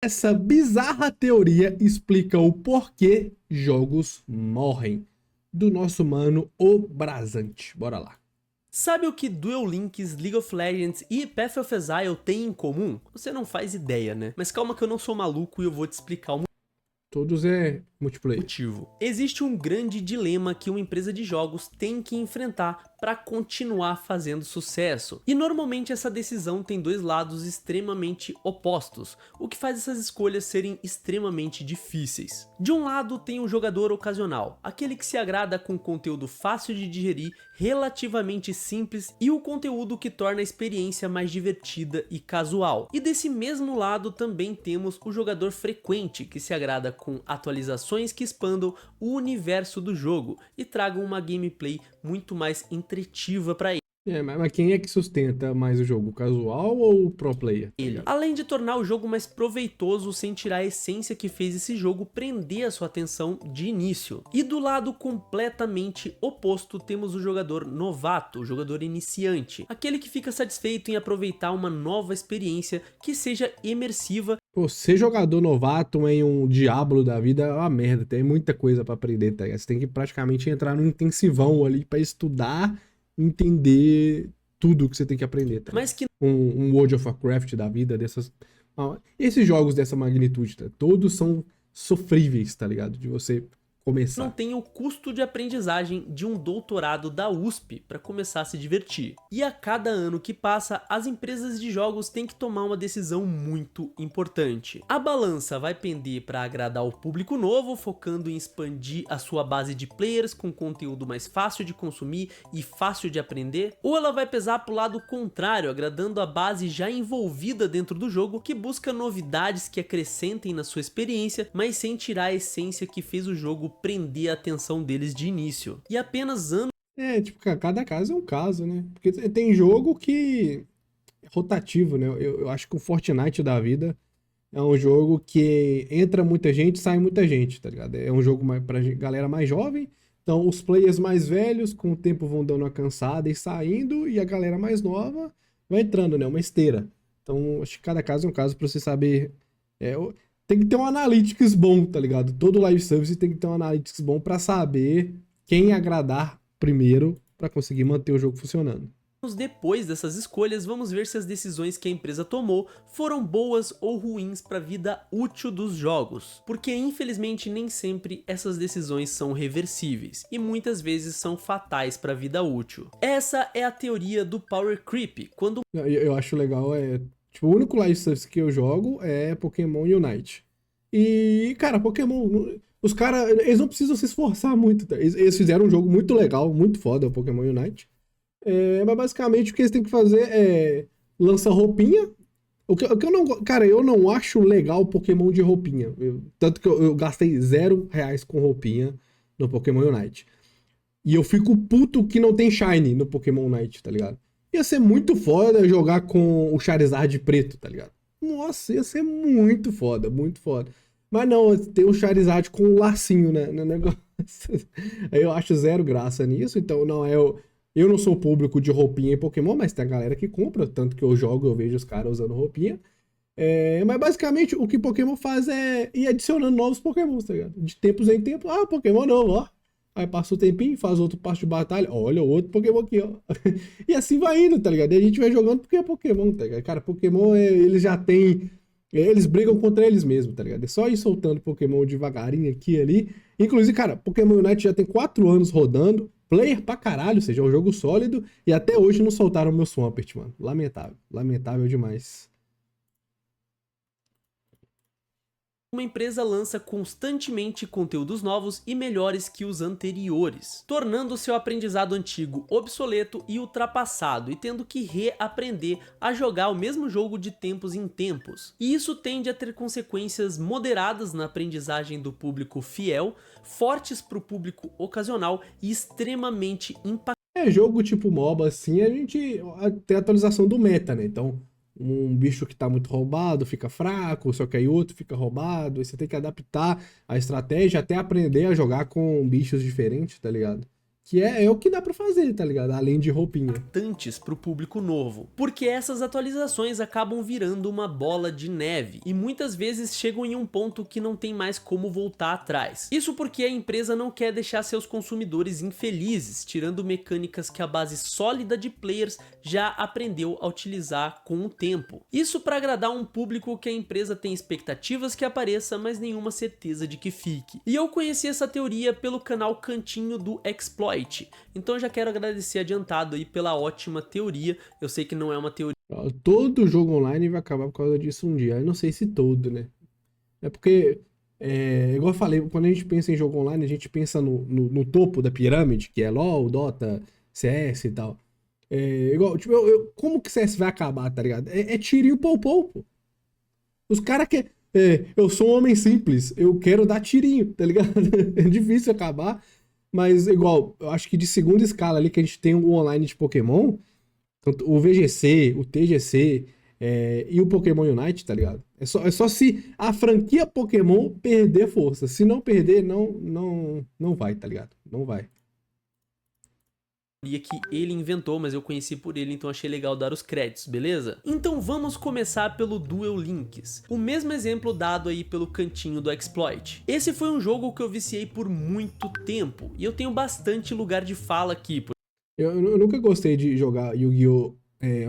Essa bizarra teoria explica o porquê jogos morrem. Do nosso mano O Brasante. Bora lá. Sabe o que Duel Links, League of Legends e Path of Exile têm em comum? Você não faz ideia, né? Mas calma que eu não sou maluco e eu vou te explicar o Todos é multiplayer. motivo. Existe um grande dilema que uma empresa de jogos tem que enfrentar para continuar fazendo sucesso. E normalmente essa decisão tem dois lados extremamente opostos, o que faz essas escolhas serem extremamente difíceis. De um lado tem o jogador ocasional, aquele que se agrada com conteúdo fácil de digerir, relativamente simples e o conteúdo que torna a experiência mais divertida e casual. E desse mesmo lado também temos o jogador frequente, que se agrada com atualizações que expandam o universo do jogo e tragam uma gameplay muito mais interativa para Mas quem é que sustenta mais o jogo? O casual ou o pro player? Tá ele, ligado? além de tornar o jogo mais proveitoso sem tirar a essência que fez esse jogo prender a sua atenção de início. E do lado completamente oposto temos o jogador novato, o jogador iniciante, aquele que fica satisfeito em aproveitar uma nova experiência que seja imersiva. Pô, ser jogador novato em um Diablo da vida é uma merda. Tem muita coisa pra aprender, tá ligado? Você tem que praticamente entrar num intensivão ali pra estudar, entender tudo que você tem que aprender, tá ligado? Mas que Um World of Warcraft da vida, dessas. Esses jogos dessa magnitude, tá? Todos são sofríveis, tá ligado? De você não começar. tem o custo de aprendizagem de um doutorado da USP para começar a se divertir. E a cada ano que passa, as empresas de jogos têm que tomar uma decisão muito importante. A balança vai pender para agradar o público novo, focando em expandir a sua base de players com conteúdo mais fácil de consumir e fácil de aprender, ou ela vai pesar para o lado contrário, agradando a base já envolvida dentro do jogo, que busca novidades que acrescentem na sua experiência, mas sem tirar a essência que fez o jogo prender a atenção deles de início. E apenas anos É, tipo, cada caso é um caso, né? Porque tem jogo que é rotativo, né? Eu acho que o Fortnite da vida é um jogo que entra muita gente, sai muita gente, tá ligado? É um jogo pra galera mais jovem. Então, os players mais velhos, com o tempo, vão dando uma cansada e saindo, e a galera mais nova vai entrando, né? Uma esteira. Então, acho que cada caso é um caso pra você saber. Tem que ter um analytics bom, tá ligado? Todo live service tem que ter um analytics bom pra saber quem agradar primeiro pra conseguir manter o jogo funcionando. depois dessas escolhas, vamos ver se as decisões que a empresa tomou foram boas ou ruins para a vida útil dos jogos, porque infelizmente nem sempre essas decisões são reversíveis e muitas vezes são fatais para a vida útil. Essa é a teoria do Power Creep, quando Eu acho legal, tipo, o único live service que eu jogo é Pokémon Unite. E, cara, os caras, eles não precisam se esforçar muito, tá? Eles fizeram um jogo muito legal, muito foda, o Pokémon Unite. Mas basicamente o que eles têm que fazer é lançar roupinha. O que eu não. Cara, eu não acho legal Pokémon de roupinha. Tanto que eu gastei R$ 0 com roupinha no Pokémon Unite. E eu fico puto que não tem Shine no Pokémon Unite, tá ligado? Ia ser muito foda jogar com o Charizard preto, tá ligado? Nossa, ia ser muito foda, muito foda. Mas não, tem o Charizard com o lacinho, né, no negócio. Aí eu acho zero graça nisso, então não é. Eu não sou público de roupinha em Pokémon, mas tem a galera que compra, tanto que eu jogo, eu vejo os caras usando roupinha. Mas basicamente o que Pokémon faz é ir adicionando novos Pokémons, tá ligado? De tempos em tempos, Pokémon novo, ó. Aí passa o tempinho, faz outro passo de batalha, olha o outro Pokémon aqui, ó. E assim vai indo, tá ligado? E a gente vai jogando porque é Pokémon, tá ligado? Cara, Pokémon, eles já têm. Eles brigam contra eles mesmos, tá ligado? É só ir soltando Pokémon devagarinho aqui e ali. Inclusive, cara, Pokémon Unite já tem 4 anos rodando, player pra caralho, ou seja, é um jogo sólido, e até hoje não soltaram o meu Swampert, mano. Lamentável. Lamentável demais. uma empresa lança constantemente conteúdos novos e melhores que os anteriores, tornando seu aprendizado antigo obsoleto e ultrapassado e tendo que reaprender a jogar o mesmo jogo de tempos em tempos. E isso tende a ter consequências moderadas na aprendizagem do público fiel, fortes para o público ocasional e extremamente impactantes. Jogo tipo MOBA, assim, a gente tem a atualização do meta, né? Então, um bicho que tá muito roubado fica fraco, só que aí outro fica roubado, aí você tem que adaptar a estratégia até aprender a jogar com bichos diferentes, tá ligado? Que é o que dá pra fazer, tá ligado? Além de roupinha. Importantes para o público novo, porque essas atualizações acabam virando uma bola de neve e muitas vezes chegam em um ponto que não tem mais como voltar atrás. Isso porque a empresa não quer deixar seus consumidores infelizes, tirando mecânicas que a base sólida de players já aprendeu a utilizar com o tempo. Isso para agradar um público que a empresa tem expectativas que apareça, mas nenhuma certeza de que fique. E eu conheci essa teoria pelo canal Cantinho do Exploit. Então eu já quero agradecer adiantado aí pela ótima teoria. Eu sei que não é uma teoria. Todo jogo online vai acabar por causa disso um dia. Eu não sei se todo, né? É porque, igual eu falei, quando a gente pensa em jogo online, a gente pensa no topo da pirâmide, que é LoL, Dota, CS e tal. Igual, tipo, como que CS vai acabar, tá ligado? É tirinho pou-pou, pô. Os caras querem. Eu sou um homem simples, eu quero dar tirinho, tá ligado? É difícil acabar. Mas, igual, eu acho que de segunda escala ali que a gente tem o online de Pokémon, tanto o VGC, o TGC e o Pokémon Unite, tá ligado? É só se a franquia Pokémon perder força. Se não perder, não vai, tá ligado? Não vai. Que ele inventou, mas eu conheci por ele, então achei legal dar os créditos, beleza? Então vamos começar pelo Duel Links, o mesmo exemplo dado aí pelo Cantinho do Exploit. Esse foi um jogo que eu viciei por muito tempo, e eu tenho bastante lugar de fala aqui. Eu nunca gostei de jogar Yu-Gi-Oh!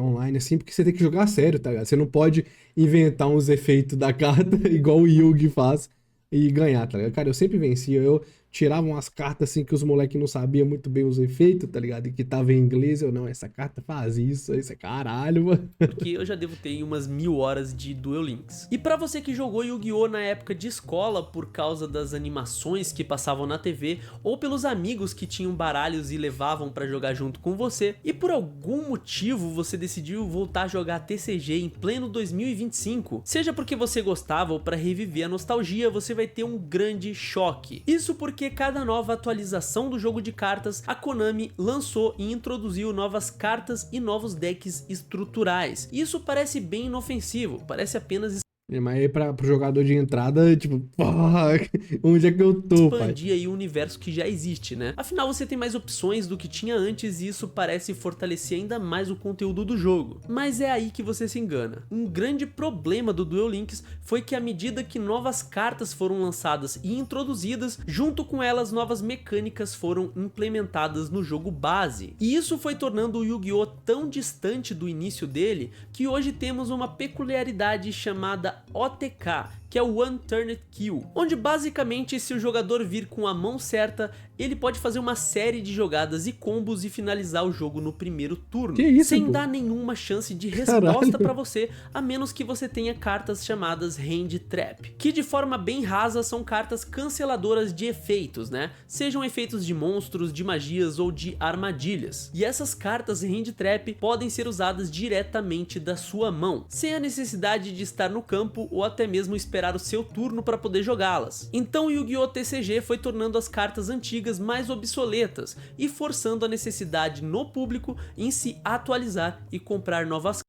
Online assim, porque você tem que jogar a sério, tá ligado? Você não pode inventar uns efeitos da carta igual o Yugi faz e ganhar, tá ligado? Cara, eu sempre vencia, eu tirava umas cartas assim que os moleques não sabiam muito bem os efeitos, tá ligado? E que tava em inglês, eu não, essa carta faz isso é caralho, mano. Porque eu já devo ter umas 1000 horas de Duel Links. E pra você que jogou Yu-Gi-Oh! Na época de escola por causa das animações que passavam na TV, ou pelos amigos que tinham baralhos e levavam pra jogar junto com você, e por algum motivo você decidiu voltar a jogar TCG em pleno 2025, seja porque você gostava ou pra reviver a nostalgia, você vai ter um grande choque. Isso porque cada nova atualização do jogo de cartas, a Konami lançou e introduziu novas cartas e novos decks estruturais. Isso parece bem inofensivo, parece apenas Mas aí pro jogador de entrada, tipo, porra, onde é que eu tô, pai? expandir aí o universo que já existe, né? Afinal, você tem mais opções do que tinha antes e isso parece fortalecer ainda mais o conteúdo do jogo. Mas é aí que você se engana. Um grande problema do Duel Links foi que à medida que novas cartas foram lançadas e introduzidas, junto com elas novas mecânicas foram implementadas no jogo base. E isso foi tornando o Yu-Gi-Oh! Tão distante do início dele, que hoje temos uma peculiaridade chamada OTK, que é o One Turned Kill, onde basicamente se o jogador vir com a mão certa, ele pode fazer uma série de jogadas e combos e finalizar o jogo no primeiro turno, Que isso, sem pô? dar nenhuma chance de resposta pra você, a menos que você tenha cartas chamadas Hand Trap, que de forma bem rasa são cartas canceladoras de efeitos, né? Sejam efeitos de monstros, de magias ou de armadilhas. E essas cartas Hand Trap podem ser usadas diretamente da sua mão, sem a necessidade de estar no campo ou até mesmo esperar o seu turno para poder jogá-las. Então o Yu-Gi-Oh! TCG foi tornando as cartas antigas mais obsoletas e forçando a necessidade no público em se atualizar e comprar novas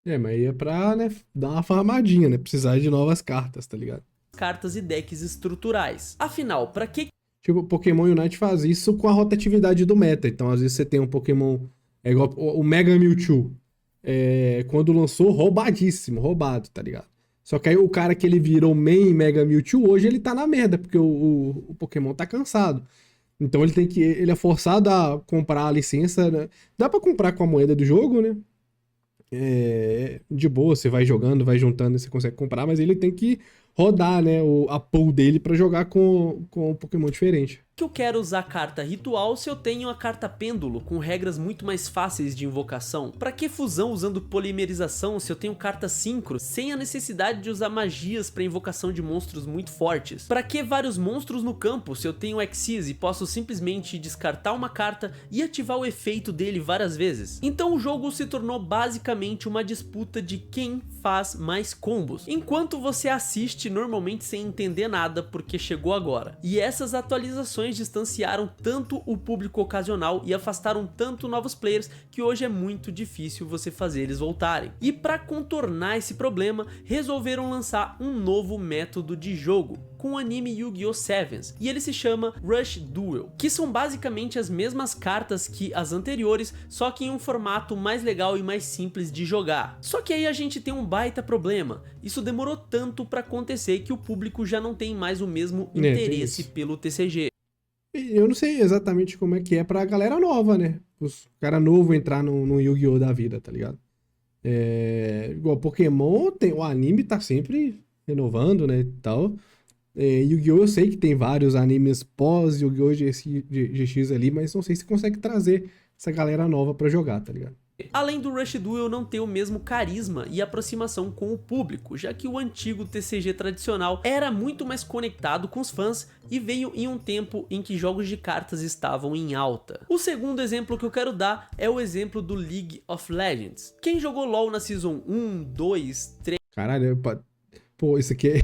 Mas aí é pra, né, dar uma farmadinha, né? Precisar de novas cartas, tá ligado? cartas e decks estruturais. Afinal, para que Tipo, o Pokémon Unite faz isso com a rotatividade do meta. Então, às vezes você tem um Pokémon. É igual o Mega Mewtwo. Quando lançou, roubadíssimo, roubado, tá ligado? Só que aí o cara que ele virou main Mega Mewtwo, hoje ele tá na merda, porque o Pokémon tá cansado. Então ele é forçado a comprar a licença, né? Dá pra comprar com a moeda do jogo, né? De boa, você vai jogando, vai juntando e você consegue comprar, mas ele tem que rodar, né, a pool dele pra jogar com um Pokémon diferente. que eu quero usar carta ritual se eu tenho a carta pêndulo com regras muito mais fáceis de invocação? Pra que fusão usando polimerização se eu tenho carta sincro sem a necessidade de usar magias pra invocação de monstros muito fortes? Pra que vários monstros no campo se eu tenho Xyz e posso simplesmente descartar uma carta e ativar o efeito dele várias vezes? Então o jogo se tornou basicamente uma disputa de quem faz mais combos, enquanto você assiste normalmente sem entender nada porque chegou agora. E essas atualizações limitações distanciaram tanto o público ocasional e afastaram tanto novos players que hoje é muito difícil você fazer eles voltarem. E para contornar esse problema, resolveram lançar um novo método de jogo, com o anime Yu-Gi-Oh! Sevens, e ele se chama Rush Duel, que são basicamente as mesmas cartas que as anteriores, só que em um formato mais legal e mais simples de jogar. Só que aí a gente tem um baita problema, isso demorou tanto para acontecer que o público já não tem mais o mesmo interesse pelo TCG. Eu não sei exatamente como é que é pra galera nova, né? Os cara novo entrar no Yu-Gi-Oh! Da vida, tá ligado? Igual Pokémon, o anime tá sempre renovando, né, e tal. Yu-Gi-Oh! Eu sei que tem vários animes pós Yu-Gi-Oh! GX ali, mas não sei se consegue trazer essa galera nova pra jogar, tá ligado? Além do Rush Duel não ter o mesmo carisma e aproximação com o público, já que o antigo TCG tradicional era muito mais conectado com os fãs e veio em um tempo em que jogos de cartas estavam em alta. O segundo exemplo que eu quero dar é o exemplo do League of Legends. Quem jogou LoL na Season 1, 2, 3... Caralho, pô, isso aqui é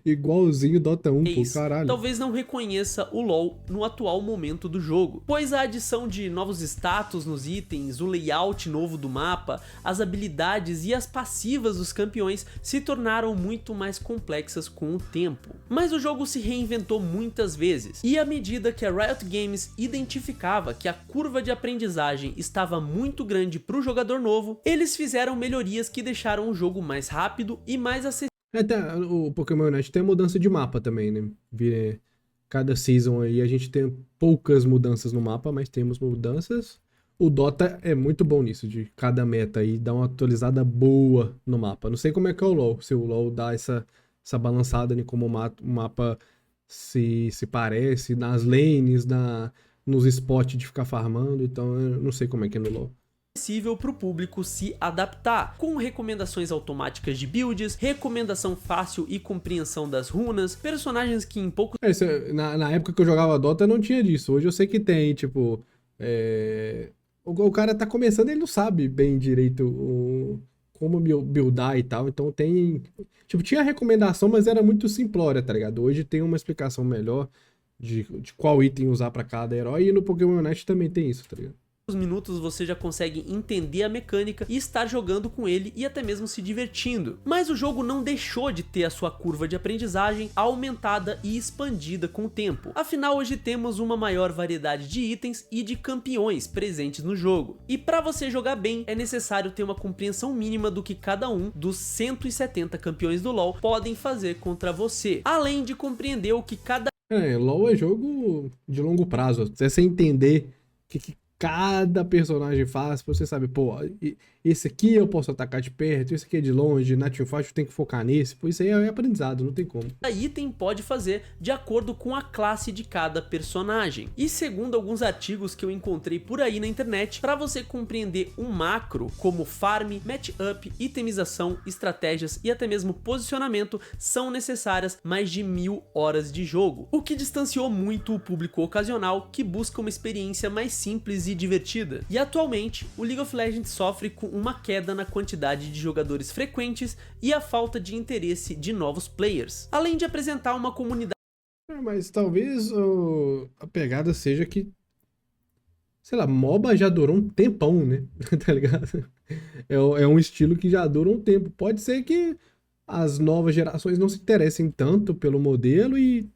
igualzinho Dota 1, pô, caralho. Talvez não reconheça o LoL no atual momento do jogo, pois a adição de novos status nos itens, o layout novo do mapa, as habilidades e as passivas dos campeões se tornaram muito mais complexas com o tempo. Mas o jogo se reinventou muitas vezes, e à medida que a Riot Games identificava que a curva de aprendizagem estava muito grande para o jogador novo, eles fizeram melhorias que deixaram o jogo mais rápido e mais acessível. O Pokémon Unite tem a mudança de mapa também, né? Cada season aí a gente tem poucas mudanças no mapa, mas temos mudanças. O Dota é muito bom nisso, de cada meta aí dar uma atualizada boa no mapa. Não sei como é que é o LoL, se o LoL dá essa balançada em como o mapa se parece, nas lanes, nos spots de ficar farmando, então eu não sei como é que é no LoL. Para o público se adaptar, com recomendações automáticas de builds, recomendação fácil e compreensão das runas, personagens que em pouco... Na época que eu jogava Dota não tinha disso, hoje eu sei que tem, tipo... O cara tá começando, ele não sabe bem direito como buildar e tal, então tem... Tipo, tinha recomendação, mas era muito simplória, tá ligado? Hoje tem uma explicação melhor de qual item usar pra cada herói, e no Pokémon Unite também tem isso, tá ligado? Minutos você já consegue entender a mecânica e estar jogando com ele e até mesmo se divertindo. Mas o jogo não deixou de ter a sua curva de aprendizagem aumentada e expandida com o tempo. Afinal, hoje temos uma maior variedade de itens e de campeões presentes no jogo. E para você jogar bem, é necessário ter uma compreensão mínima do que cada um dos 170 campeões do LoL podem fazer contra você, além de compreender o que cada... LoL é jogo de longo prazo, se você entender o que cada personagem faz, você sabe, pô, esse aqui eu posso atacar de perto, esse aqui é de longe, na teamfight eu tenho que focar nesse, pô, isso aí é aprendizado, não tem como. Cada item pode fazer de acordo com a classe de cada personagem. E segundo alguns artigos que eu encontrei por aí na internet, para você compreender um macro como farm, matchup, itemização, estratégias e até mesmo posicionamento, são necessárias mais de 1000 horas de jogo, o que distanciou muito o público ocasional que busca uma experiência mais simples e divertida. E atualmente, o League of Legends sofre com uma queda na quantidade de jogadores frequentes e a falta de interesse de novos players, além de apresentar uma comunidade... Mas talvez a pegada seja que, sei lá, MOBA já durou um tempão, né? Tá ligado? É um estilo que já dura um tempo. Pode ser que as novas gerações não se interessem tanto pelo modelo e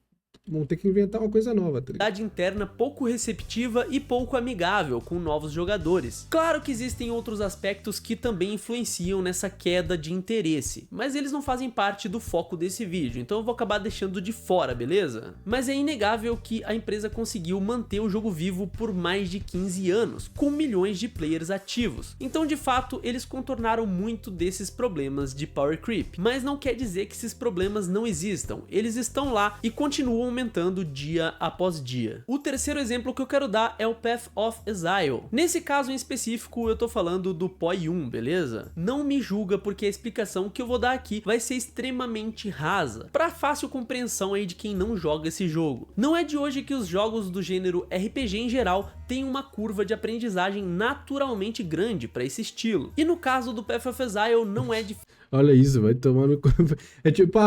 vão ter que inventar uma coisa nova, tá ligado? Interna pouco receptiva e pouco amigável com novos jogadores. Claro que existem outros aspectos que também influenciam nessa queda de interesse, mas eles não fazem parte do foco desse vídeo, então eu vou acabar deixando de fora, beleza? Mas é inegável que a empresa conseguiu manter o jogo vivo por mais de 15 anos, com milhões de players ativos. Então, de fato, eles contornaram muito desses problemas de power creep, mas não quer dizer que esses problemas não existam, eles estão lá e continuam aumentando dia após dia. O terceiro exemplo que eu quero dar é o Path of Exile. Nesse caso em específico eu tô falando do PoE 1, beleza? Não me julga porque a explicação que eu vou dar aqui vai ser extremamente rasa, para fácil compreensão aí de quem não joga esse jogo. Não é de hoje que os jogos do gênero RPG em geral têm uma curva de aprendizagem naturalmente grande para esse estilo. E no caso do Path of Exile não é difícil. Olha isso, vai tomando... É tipo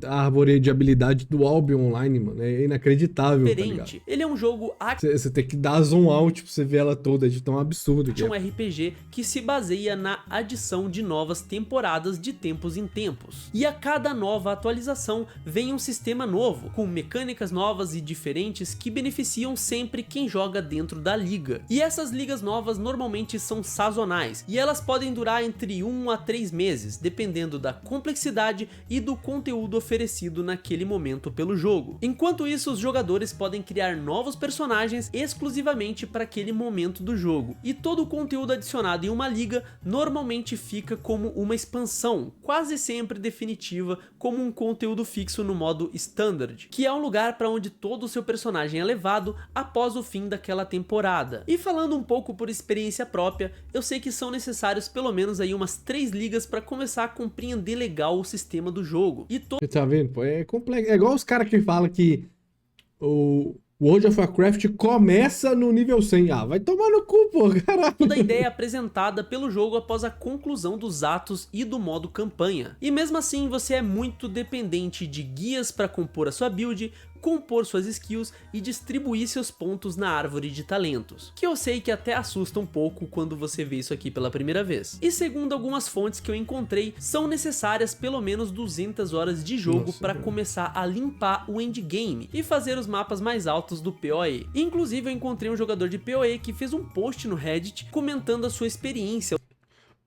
A árvore de habilidade do Albion Online, mano, é inacreditável, tá ligado? Diferente. Ele é um jogo Você tem que dar zoom out pra você ver ela toda, de tão absurdo que é. um RPG que se baseia na adição de novas temporadas de tempos em tempos. E a cada nova atualização vem um sistema novo, com mecânicas novas e diferentes que beneficiam sempre quem joga dentro da liga. E essas ligas novas normalmente são sazonais, e elas podem durar entre 1 a 3 meses, dependendo da complexidade e do conteúdo oferecido naquele momento pelo jogo. Enquanto isso, os jogadores podem criar novos personagens exclusivamente para aquele momento do jogo, e todo o conteúdo adicionado em uma liga normalmente fica como uma expansão, quase sempre definitiva, como um conteúdo fixo no modo Standard, que é um lugar para onde todo o seu personagem é levado após o fim daquela temporada. E falando um pouco por experiência própria, eu sei que são necessários pelo menos aí umas 3 ligas para começar a compreender legal o sistema do jogo. E Você tá vendo? Pô, é complexo. É igual os caras que falam que o World of Warcraft começa no nível 100. Ah, vai tomar no cu, pô, caralho. toda a ideia apresentada pelo jogo após a conclusão dos atos e do modo campanha. E mesmo assim você é muito dependente de guias para compor a sua build, compor suas skills e distribuir seus pontos na árvore de talentos, que eu sei que até assusta um pouco quando você vê isso aqui pela primeira vez. E segundo algumas fontes que eu encontrei, são necessárias pelo menos 200 horas de jogo para começar a limpar o endgame e fazer os mapas mais altos do PoE. Inclusive eu encontrei um jogador de PoE que fez um post no Reddit comentando a sua experiência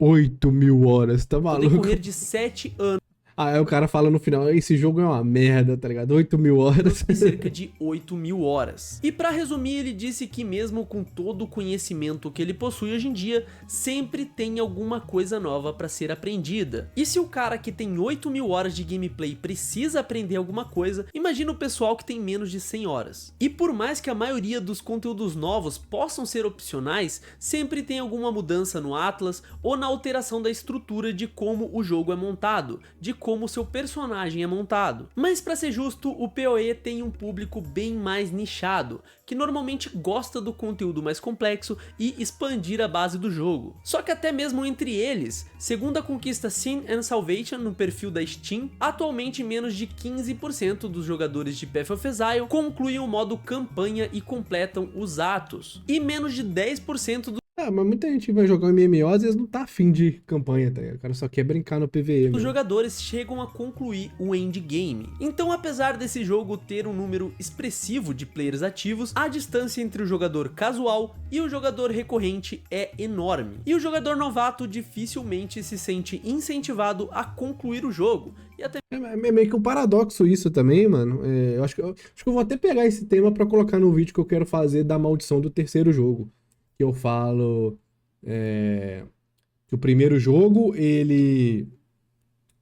8.000 horas, tá no maluco? decorrer de 7 anos. Aí o cara fala no final, esse jogo é uma merda, tá ligado? 8.000 horas. E cerca de 8.000 horas. E pra resumir, ele disse que mesmo com todo o conhecimento que ele possui hoje em dia, sempre tem alguma coisa nova pra ser aprendida. E se o cara que tem 8.000 horas de gameplay precisa aprender alguma coisa, imagina o pessoal que tem menos de 100 horas. E por mais que a maioria dos conteúdos novos possam ser opcionais, sempre tem alguma mudança no Atlas ou na alteração da estrutura de como o jogo é montado, de como seu personagem é montado. Mas pra ser justo, o PoE tem um público bem mais nichado, que normalmente gosta do conteúdo mais complexo e expandir a base do jogo. Só que até mesmo entre eles, segundo a conquista Sin and Salvation no perfil da Steam, atualmente menos de 15% dos jogadores de Path of Exile concluem o modo campanha e completam os atos, e menos de 10% dos Mas muita gente vai jogar um MMO, às vezes não tá afim de campanha, tá ligado? O cara só quer brincar no PvE mesmo. jogadores chegam a concluir o endgame. Então, apesar desse jogo ter um número expressivo de players ativos, a distância entre o jogador casual e o jogador recorrente é enorme. E o jogador novato dificilmente se sente incentivado a concluir o jogo. E até É meio que um paradoxo isso também, mano. Eu acho que eu vou até pegar esse tema pra colocar no vídeo que eu quero fazer da maldição do terceiro jogo. Que eu falo que o primeiro jogo, ele...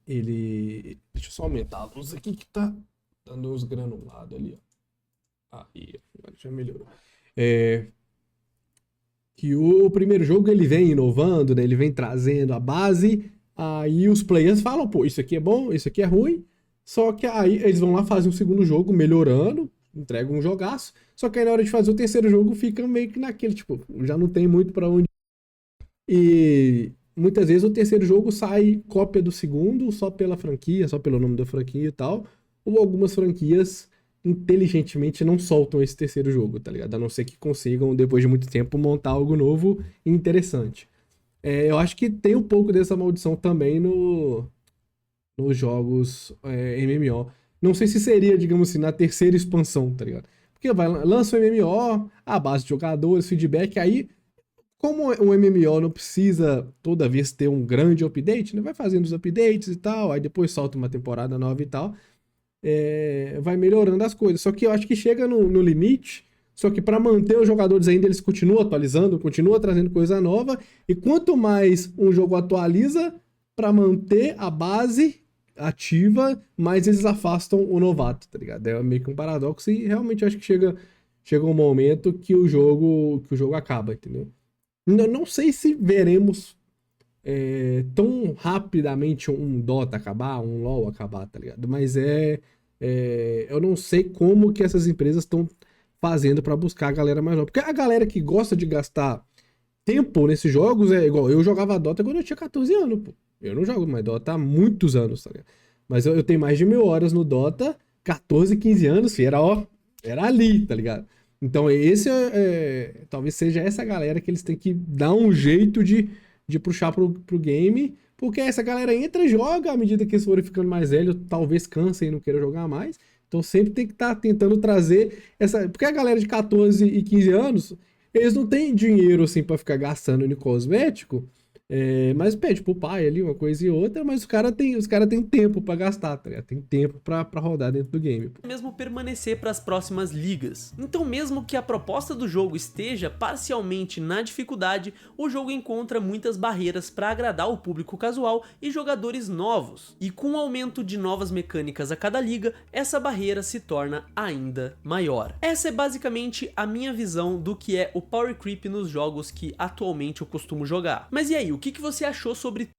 Deixa eu só aumentar a luz aqui que tá dando uns granulados ali, ó. Aí, agora já melhorou. Que o primeiro jogo ele vem inovando, né? Ele vem trazendo a base, aí os players falam, pô, isso aqui é bom, isso aqui é ruim, só que aí eles vão lá fazer um segundo jogo melhorando, entregam um jogaço, só que aí na hora de fazer o terceiro jogo fica meio que naquele, tipo, já não tem muito pra onde. E muitas vezes o terceiro jogo sai cópia do segundo só pela franquia, só pelo nome da franquia e tal, ou algumas franquias inteligentemente não soltam esse terceiro jogo, tá ligado? A não ser que consigam, depois de muito tempo, montar algo novo e interessante. Eu acho que tem um pouco dessa maldição também nos jogos MMO. Não sei se seria, digamos assim, na terceira expansão, tá ligado? Porque lança o MMO, a base de jogadores, feedback, aí, como o MMO não precisa toda vez ter um grande update, né? Vai fazendo os updates e tal, aí depois solta uma temporada nova e tal, vai melhorando as coisas. Só que eu acho que chega no limite, só que para manter os jogadores ainda, eles continuam atualizando, continuam trazendo coisa nova, e quanto mais um jogo atualiza, para manter a base ativa, mais eles afastam o novato, tá ligado? É meio que um paradoxo e realmente eu acho que chega um momento que o jogo acaba, entendeu? Não sei se veremos tão rapidamente um Dota acabar, um LoL acabar, tá ligado? Mas eu não sei como que essas empresas estão fazendo pra buscar a galera mais nova. Porque a galera que gosta de gastar tempo nesses jogos é igual, eu jogava Dota quando eu tinha 14 anos, pô. Eu não jogo mais Dota há muitos anos, tá ligado? Mas eu tenho mais de 1.000 horas no Dota, 14, 15 anos, filho, era ali, tá ligado? Então esse talvez seja essa galera que eles têm que dar um jeito de puxar pro game, porque essa galera entra e joga à medida que eles forem ficando mais velhos, talvez cansem e não queiram jogar mais. Então sempre tem que estar tentando trazer essa. Porque a galera de 14 e 15 anos, eles não têm dinheiro assim pra ficar gastando em cosmético. Mas pede pro pai ali uma coisa e outra, mas os cara tem tempo pra gastar, tá ligado? Tem tempo pra rodar dentro do game. Mesmo permanecer para as próximas ligas. Então, mesmo que a proposta do jogo esteja parcialmente na dificuldade, o jogo encontra muitas barreiras para agradar o público casual e jogadores novos. E com o aumento de novas mecânicas a cada liga, essa barreira se torna ainda maior. Essa é basicamente a minha visão do que é o Power Creep nos jogos que atualmente eu costumo jogar. Mas e aí, o que você achou sobre...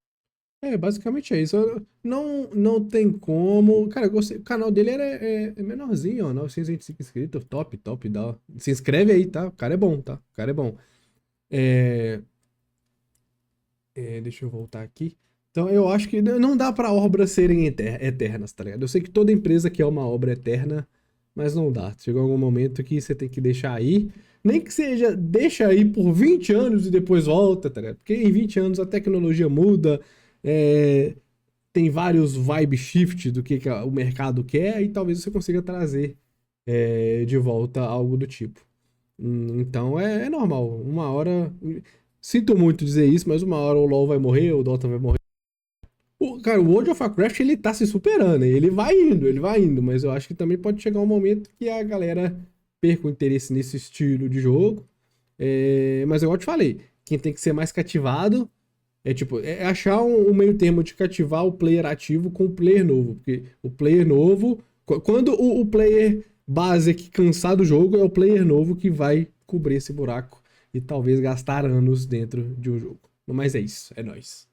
Basicamente é isso. Não tem como. Cara, eu gostei. O canal dele é menorzinho, ó. 925 inscritos. Top, top. Se inscreve aí, tá? O cara é bom, tá? O cara é bom. Deixa eu voltar aqui. Então, eu acho que não dá pra obras serem eternas, tá ligado? Eu sei que toda empresa quer uma obra eterna, mas não dá. Chegou algum momento que você tem que deixar aí. Nem que seja, deixa aí por 20 anos e depois volta, tá ligado? Porque em 20 anos a tecnologia muda, tem vários vibe shift do que o mercado quer e talvez você consiga trazer de volta algo do tipo. Então é normal. Uma hora. Sinto muito dizer isso, mas uma hora o LoL vai morrer, o Dota vai morrer. Cara, o World of Warcraft ele tá se superando, ele vai indo, mas eu acho que também pode chegar um momento que a galera perca o interesse nesse estilo de jogo. Mas igual eu te falei, quem tem que ser mais cativado é achar um meio termo de cativar o player ativo com o player novo, porque o player novo, quando o player base aqui cansar do jogo, é o player novo que vai cobrir esse buraco e talvez gastar anos dentro de um jogo. Mas é isso, é nóis.